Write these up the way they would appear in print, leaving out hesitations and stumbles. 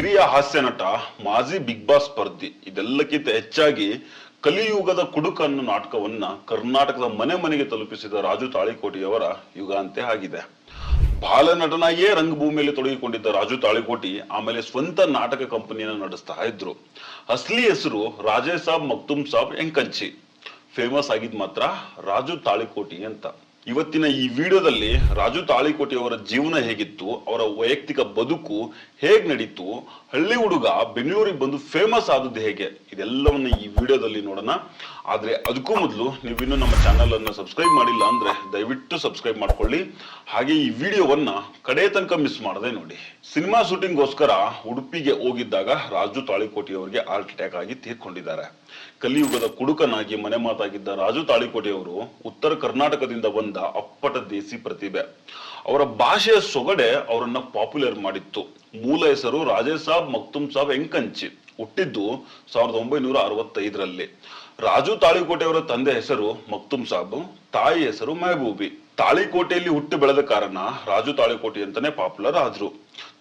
ಹಿರಿಯ ಹಾಸ್ಯ ನಟ, ಮಾಜಿ ಬಿಗ್ ಬಾಸ್ ಸ್ಪರ್ಧಿ, ಇದೆಲ್ಲಕ್ಕಿಂತ ಹೆಚ್ಚಾಗಿ ಕಲಿಯುಗದ ಕುಡುಕ ಅನ್ನೋ ನಾಟಕವನ್ನ ಕರ್ನಾಟಕದ ಮನೆ ಮನೆಗೆ ತಲುಪಿಸಿದ ರಾಜು ತಾಳಿಕೋಟಿಯವರ ಯುಗಾಂತ್ಯ ಆಗಿದೆ. ಬಾಲ ನಟನಾಗಿಯೇ ರಂಗಭೂಮಿಯಲ್ಲಿ ತೊಡಗಿಕೊಂಡಿದ್ದ ರಾಜು ತಾಳಿಕೋಟಿ ಆಮೇಲೆ ಸ್ವಂತ ನಾಟಕ ಕಂಪನಿಯನ್ನು ನಡೆಸ್ತಾ ಇದ್ರು. ಅಸಲಿ ಹೆಸರು ರಾಜೇಶ್ ಸಾಬ್ ಮಕ್ತುಮ್ ಸಾಬ್ ಎಂಕಂಚಿ. ಫೇಮಸ್ ಆಗಿದ್ ಮಾತ್ರ ರಾಜು ತಾಳಿಕೋಟಿ ಅಂತ. ಇವತ್ತಿನ ಈ ವಿಡಿಯೋದಲ್ಲಿ ರಾಜು ತಾಳಿಕೋಟಿ ಅವರ ಜೀವನ ಹೇಗಿತ್ತು, ಅವರ ವೈಯಕ್ತಿಕ ಬದುಕು ಹೇಗ್ ನಡೀತು, ಹಳ್ಳಿ ಹುಡುಗ ಬೆಂಗಳೂರಿಗೆ ಬಂದು ಫೇಮಸ್ ಆದದ್ದು ಹೇಗೆ, ಇದೆಲ್ಲವನ್ನ ಈ ವಿಡಿಯೋದಲ್ಲಿ ನೋಡೋಣ. ಆದ್ರೆ ಅದಕ್ಕೂ ಮೊದಲು ನೀವಿನ್ನೂ ನಮ್ಮ ಚಾನೆಲ್ ಅನ್ನ ಸಬ್ಸ್ಕ್ರೈಬ್ ಮಾಡಿಲ್ಲ ಅಂದ್ರೆ ದಯವಿಟ್ಟು ಸಬ್ಸ್ಕ್ರೈಬ್ ಮಾಡ್ಕೊಳ್ಳಿ. ಹಾಗೆ ಈ ವಿಡಿಯೋವನ್ನ ಕಡೆ ತನಕ ಮಿಸ್ ಮಾಡದೆ ನೋಡಿ. ಸಿನಿಮಾ ಶೂಟಿಂಗ್ ಗೋಸ್ಕರ ಉಡುಪಿಗೆ ಹೋಗಿದ್ದಾಗ ರಾಜು ತಾಳಿಕೋಟಿ ಅವರಿಗೆ ಹಾರ್ಟ್ ಅಟ್ಯಾಕ್ ಆಗಿ ತೀರ್ಕೊಂಡಿದ್ದಾರೆ. ಕಲಿಯುಗದ ಕುಡುಕನಾಗಿ ಮನೆ ಮಾತಾಗಿದ್ದ ರಾಜು ತಾಳಿಕೋಟಿ ಅವರು ಉತ್ತರ ಕರ್ನಾಟಕದಿಂದ ಬಂದ ಅಪ್ಪಟ ದೇಸಿ ಪ್ರತಿಭೆ. ಅವರ ಭಾಷೆಯ ಸೊಗಡೆ ಅವರನ್ನ ಪಾಪ್ಯುಲರ್ ಮಾಡಿತ್ತು. ಮೂಲ ಹೆಸರು ರಾಜೇಶ್ ಸಾಬ್ ಮಕ್ತುಮ್ ಸಾಬ್ ಎಂಕಂಚಿ. ಹುಟ್ಟಿದ್ದು 1965ರಲ್ಲಿ. ರಾಜು ತಾಳಿಕೋಟೆ ಅವರ ತಂದೆ ಹೆಸರು ಮಕ್ತುಮ್ ಸಾಬ್, ತಾಯಿ ಹೆಸರು ಮೆಹಬೂಬಿ. ತಾಳಿಕೋಟೆಯಲ್ಲಿ ಹುಟ್ಟಿ ಬೆಳೆದ ಕಾರಣ ರಾಜು ತಾಳಿಕೋಟಿ ಅಂತಾನೆ ಪಾಪ್ಯುಲರ್ ಆದ್ರು.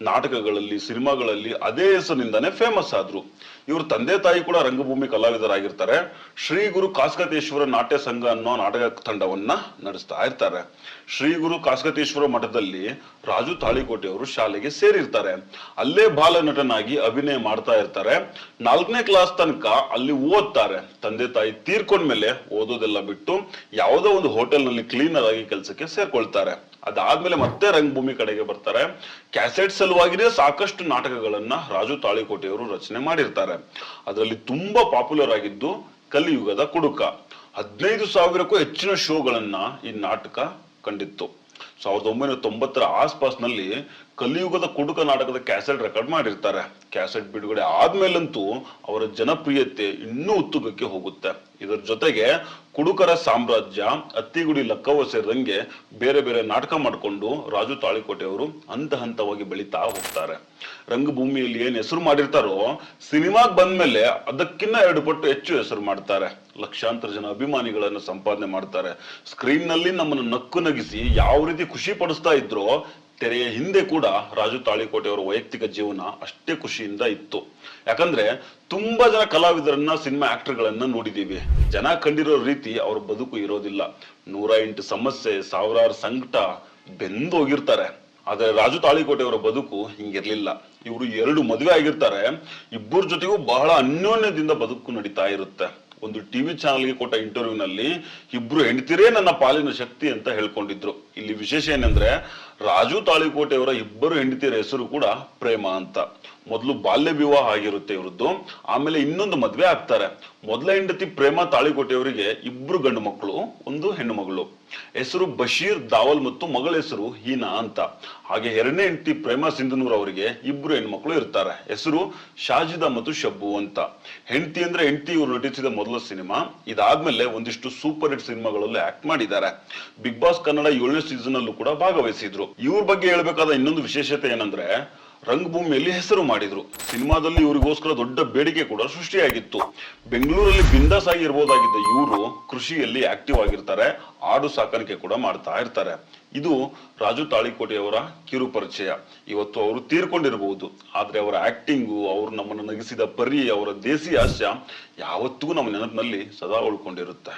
ನಾಟಕಗಳಲ್ಲಿ, ಸಿನಿಮಾಗಳಲ್ಲಿ ಅದೇ ಹೆಸರಿನಿಂದಾನೇ ಫೇಮಸ್ ಆದ್ರು. ಇವ್ರ ತಂದೆ ತಾಯಿ ಕೂಡ ರಂಗಭೂಮಿ ಕಲಾವಿದರಾಗಿರ್ತಾರೆ. ಶ್ರೀ ಗುರು ಕಾಸ್ಕತೇಶ್ವರ ನಾಟ್ಯ ಸಂಘ ಅನ್ನೋ ನಾಟಕ ತಂಡವನ್ನ ನಡೆಸ್ತಾ ಇರ್ತಾರೆ. ಶ್ರೀ ಗುರು ಕಾಸ್ಕತೇಶ್ವರ ಮಠದಲ್ಲಿ ರಾಜು ತಾಳಿಕೋಟಿ ಅವರು ಶಾಲೆಗೆ ಸೇರಿರ್ತಾರೆ. ಅಲ್ಲೇ ಬಾಲ ನಟನಾಗಿ ಅಭಿನಯ ಮಾಡ್ತಾ ಇರ್ತಾರೆ. 4ನೇ ಕ್ಲಾಸ್ ತನಕ ಅಲ್ಲಿ ಓದ್ತಾರೆ. ತಂದೆ ತಾಯಿ ತೀರ್ಕೊಂಡ್ಮೇಲೆ ಓದೋದೆಲ್ಲ ಬಿಟ್ಟು ಯಾವುದೋ ಒಂದು ಹೋಟೆಲ್ ನಲ್ಲಿ ಕ್ಲೀನರ್ ಆಗಿ ಕೆಲಸಕ್ಕೆ ಸೇರ್ಕೊಳ್ತಾರೆ. ಅದಾದ್ಮೇಲೆ ಮತ್ತೆ ರಂಗಭೂಮಿ ಕಡೆಗೆ ಬರ್ತಾರೆ. ಕ್ಯಾಸೆಟ್ ಸಲುವಾಗಿನೇ ಸಾಕಷ್ಟು ನಾಟಕಗಳನ್ನ ರಾಜು ತಾಳಿಕೋಟಿ ಅವರು ರಚನೆ ಮಾಡಿರ್ತಾರೆ. ಅದರಲ್ಲಿ ತುಂಬಾ ಪಾಪ್ಯುಲರ್ ಆಗಿದ್ದು ಕಲಿಯುಗದ ಕುಡುಕ. 15,000ಕ್ಕೂ ಹೆಚ್ಚಿನ ಶೋಗಳನ್ನ ಈ ನಾಟಕ ಕಂಡಿತ್ತು. 1990ರ ಆಸ್ಪಾಸ್ನಲ್ಲಿ ಕಲಿಯುಗದ ಕುಡುಕ ನಾಟಕದ ಕ್ಯಾಸೆಟ್ ರೆಕಾರ್ಡ್ ಮಾಡಿರ್ತಾರೆ. ಕ್ಯಾಸೆಟ್ ಬಿಡುಗಡೆ ಆದ್ಮೇಲಂತೂ ಅವರ ಜನಪ್ರಿಯತೆ ಇನ್ನೂ ಉತ್ತುಂಗಕ್ಕೆ ಹೋಗುತ್ತೆ. ಇದರ ಜೊತೆಗೆ ಕುಡುಕರ ಸಾಮ್ರಾಜ್ಯ, ಅತ್ತಿಗುಡಿ ಲಕ್ಕವ್ವ ಸೇರಿದಂಗೆ ಬೇರೆ ಬೇರೆ ನಾಟಕ ಮಾಡಿಕೊಂಡು ರಾಜು ತಾಳಿಕೋಟೆ ಅವರು ಹಂತ ಹಂತವಾಗಿ ಬೆಳೀತಾ ಹೋಗ್ತಾರೆ. ರಂಗಭೂಮಿಯಲ್ಲಿ ಏನ್ ಹೆಸರು ಮಾಡಿರ್ತಾರೋ ಸಿನಿಮಾಗ್ ಬಂದ್ಮೇಲೆ ಅದಕ್ಕಿಂತ 2 ಪಟ್ಟು ಹೆಚ್ಚು ಹೆಸರು ಮಾಡ್ತಾರೆ. ಲಕ್ಷಾಂತರ ಜನ ಅಭಿಮಾನಿಗಳನ್ನ ಸಂಪಾದನೆ ಮಾಡ್ತಾರೆ. ಸ್ಕ್ರೀನ್ ನಲ್ಲಿ ನಮ್ಮನ್ನು ನಕ್ಕು ನಗಿಸಿ ಯಾವ ರೀತಿ ಖುಷಿ ಪಡಿಸ್ತಾ ಇದ್ರೋ ತೆರೆಯ ಹಿಂದೆ ಕೂಡ ರಾಜು ತಾಳಿಕೋಟೆ ಅವರ ವೈಯಕ್ತಿಕ ಜೀವನ ಅಷ್ಟೇ ಖುಷಿಯಿಂದ ಇತ್ತು. ಯಾಕಂದ್ರೆ ತುಂಬಾ ಜನ ಕಲಾವಿದರನ್ನ, ಸಿನಿಮಾ ಆಕ್ಟರ್ ಗಳನ್ನ ನೋಡಿದೀವಿ. ಜನ ಕಂಡಿರೋ ರೀತಿ ಅವ್ರ ಬದುಕು ಇರೋದಿಲ್ಲ. 108 ಸಮಸ್ಯೆ, ಸಾವಿರಾರು ಸಂಕಟ ಬೆಂದು ಹೋಗಿರ್ತಾರೆ. ಆದ್ರೆ ರಾಜು ತಾಳಿಕೋಟೆ ಅವರ ಬದುಕು ಹಿಂಗಿರ್ಲಿಲ್ಲ. ಇವರು 2 ಮದುವೆ ಆಗಿರ್ತಾರೆ. ಇಬ್ಬರ ಜೊತೆಗೂ ಬಹಳ ಅನ್ಯೋನ್ಯದಿಂದ ಬದುಕು ನಡೀತಾ ಇರುತ್ತೆ. ಒಂದು ಟಿವಿ ಚಾನಲ್ಗೆ ಕೊಟ್ಟ ಇಂಟರ್ವ್ಯೂ ನಲ್ಲಿ ಇಬ್ರು ಹೆಂಡತಿರೇ ನನ್ನ ಪಾಲಿನ ಶಕ್ತಿ ಅಂತ ಹೇಳ್ಕೊಂಡಿದ್ರು. ಇಲ್ಲಿ ವಿಶೇಷ ಏನಂದ್ರೆ ರಾಜು ತಾಳಿಕೋಟೆ ಅವರ ಇಬ್ಬರು ಹೆಂಡತಿಯರ ಹೆಸರು ಕೂಡ ಪ್ರೇಮ ಅಂತ. ಮೊದಲು ಬಾಲ್ಯ ವಿವಾಹ ಆಗಿರುತ್ತೆ ಇವ್ರದ್ದು. ಆಮೇಲೆ ಇನ್ನೊಂದು ಮದ್ವೆ ಆಗ್ತಾರೆ. ಮೊದಲ ಹೆಂಡತಿ ಪ್ರೇಮ ತಾಳಿಕೋಟೆ ಅವರಿಗೆ 2 ಗಂಡು ಮಕ್ಕಳು, 1 ಹೆಣ್ಣು ಮಗಳು. ಹೆಸರು ಬಶೀರ್ ದಾವಲ್ ಮತ್ತು ಮಗಳ ಹೆಸರು ಹೀನಾ ಅಂತ. ಹಾಗೆ 2ನೇ ಹೆಂಡತಿ ಪ್ರೇಮ ಸಿಂಧನೂರ್ ಅವರಿಗೆ 2 ಹೆಣ್ಮಕ್ಳು ಇರ್ತಾರೆ. ಹೆಸರು ಶಾಜಿದಾ ಮತ್ತು ಶಬ್ಬು ಅಂತ. ಹೆಂಡತಿ ಅಂದ್ರೆ ಹೆಂಡತಿ ಇವರು ನಟಿಸಿದ ಮೊದಲ ಸಿನಿಮಾ. ಇದಾದ್ಮೇಲೆ ಒಂದಿಷ್ಟು ಸೂಪರ್ ಹಿಟ್ ಸಿನಿಮಾಗಳಲ್ಲಿ ಆಕ್ಟ್ ಮಾಡಿದ್ದಾರೆ. ಬಿಗ್ ಬಾಸ್ ಕನ್ನಡ 7ನೇ ಸೀಸನ್ ಅಲ್ಲೂ ಕೂಡ ಭಾಗವಹಿಸಿದ್ರು. ಇವ್ರ ಬಗ್ಗೆ ಹೇಳ್ಬೇಕಾದ ಇನ್ನೊಂದು ವಿಶೇಷತೆ ಏನಂದ್ರೆ ರಂಗಭೂಮಿಯಲ್ಲಿ ಹೆಸರು ಮಾಡಿದ್ರು. ಸಿನಿಮಾದಲ್ಲಿ ಇವರಿಗೋಸ್ಕರ ದೊಡ್ಡ ಬೇಡಿಕೆ ಕೂಡ ಸೃಷ್ಟಿಯಾಗಿತ್ತು. ಬೆಂಗಳೂರಲ್ಲಿ ಬಿಂದಾಸ್ ಆಗಿ ಇರ್ಬೋದಾಗಿದ್ದ ಇವರು ಕೃಷಿಯಲ್ಲಿ ಆಕ್ಟಿವ್ ಆಗಿರ್ತಾರೆ. ಆಡು ಸಾಕಾಣಿಕೆ ಕೂಡ ಮಾಡ್ತಾ ಇರ್ತಾರೆ. ಇದು ರಾಜು ತಾಳಿಕೋಟೆ ಅವರ ಕಿರು ಪರಿಚಯ. ಇವತ್ತು ಅವರು ತೀರ್ಕೊಂಡಿರಬಹುದು, ಆದ್ರೆ ಅವರ ಆಕ್ಟಿಂಗು, ಅವರು ನಮ್ಮನ್ನು ನಗಿಸಿದ ಪರಿ, ಅವರ ದೇಸಿ ಹಾಸ್ಯ ಯಾವತ್ತಿಗೂ ನಮ್ಮ ನೆನಪಿನಲ್ಲಿ ಸದಾ ಉಳ್ಕೊಂಡಿರುತ್ತೆ.